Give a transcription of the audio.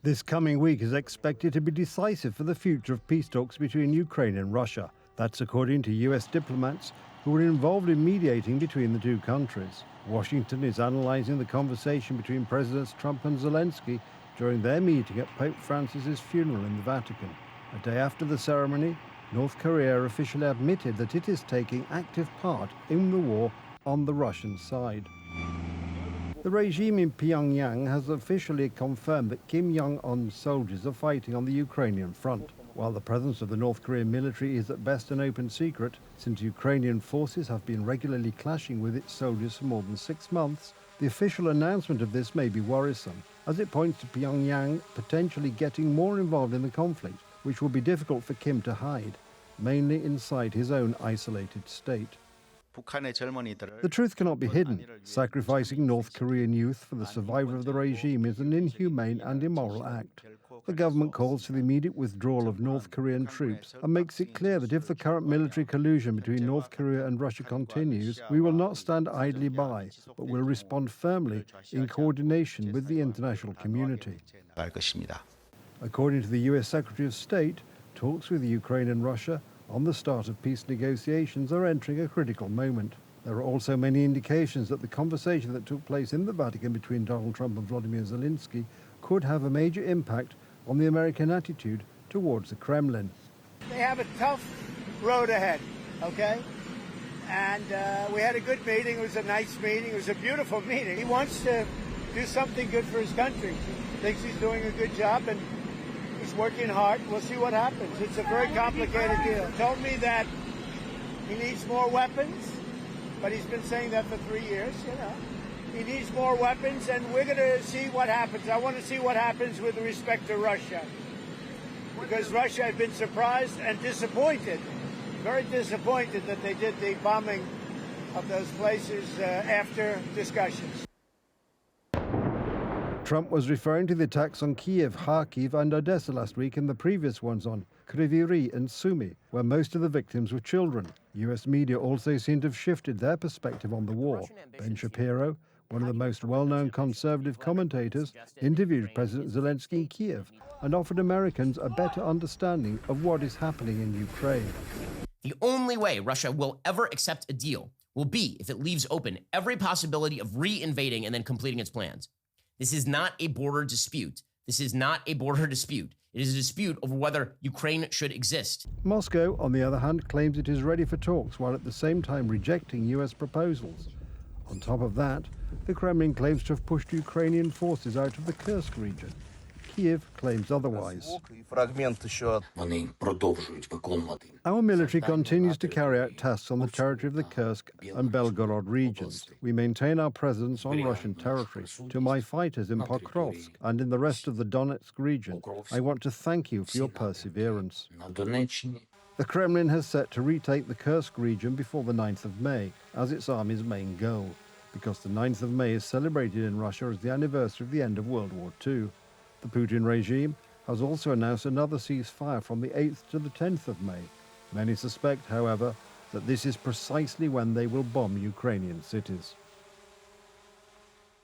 This coming week is expected to be decisive for the future of peace talks between Ukraine and Russia. That's according to US diplomats who were involved in mediating between the two countries. Washington is analysing the conversation between Presidents Trump and Zelensky during their meeting at Pope Francis's funeral in the Vatican. A day after the ceremony, North Korea officially admitted that it is taking active part in the war on the Russian side. The regime in Pyongyang has officially confirmed that Kim Jong-un's soldiers are fighting on the Ukrainian front. While the presence of the North Korean military is at best an open secret, since Ukrainian forces have been regularly clashing with its soldiers for more than 6 months, the official announcement of this may be worrisome, as it points to Pyongyang potentially getting more involved in the conflict, which will be difficult for Kim to hide, mainly inside his own isolated state. The truth cannot be hidden. Sacrificing North Korean youth for the survival of the regime is an inhumane and immoral act. The government calls for the immediate withdrawal of North Korean troops and makes it clear that if the current military collusion between North Korea and Russia continues, we will not stand idly by, but will respond firmly in coordination with the international community. According to the US Secretary of State, talks with Ukraine and Russia on the start of peace negotiations are entering a critical moment. There are also many indications that the conversation that took place in the Vatican between Donald Trump and Vladimir Zelensky could have a major impact on the American attitude towards the Kremlin. They have a tough road ahead, okay? And we had a good meeting. It was a nice meeting. It was a beautiful meeting. He wants to do something good for his country. Thinks he's doing a good job, and he's working hard. We'll see what happens. It's a very complicated deal. He told me that he needs more weapons, but he's been saying that for 3 years, you know. He needs more weapons, and we're going to see what happens. I want to see what happens with respect to Russia, because Russia had been surprised and disappointed, very disappointed that they did the bombing of those places after discussions. Trump was referring to the attacks on Kiev, Kharkiv and Odessa last week and the previous ones on Kryvyi Rih and Sumy, where most of the victims were children. US media also seem to have shifted their perspective on the war. Ben Shapiro, one of the most well-known conservative commentators, interviewed President Zelensky in Kiev and offered Americans a better understanding of what is happening in Ukraine. The only way Russia will ever accept a deal will be if it leaves open every possibility of re-invading and then completing its plans. This is not a border dispute. This is not a border dispute. It is a dispute over whether Ukraine should exist. Moscow, on the other hand, claims it is ready for talks while at the same time rejecting US proposals. On top of that, the Kremlin claims to have pushed Ukrainian forces out of the Kursk region. Kiev claims otherwise. Our military continues to carry out tasks on the territory of the Kursk and Belgorod regions. We maintain our presence on Russian territory. To my fighters in Pokrovsk and in the rest of the Donetsk region, I want to thank you for your perseverance. The Kremlin has set to retake the Kursk region before the 9th of May as its army's main goal, because the 9th of May is celebrated in Russia as the anniversary of the end of World War II. The Putin regime has also announced another ceasefire from the 8th to the 10th of May. Many suspect, however, that this is precisely when they will bomb Ukrainian cities.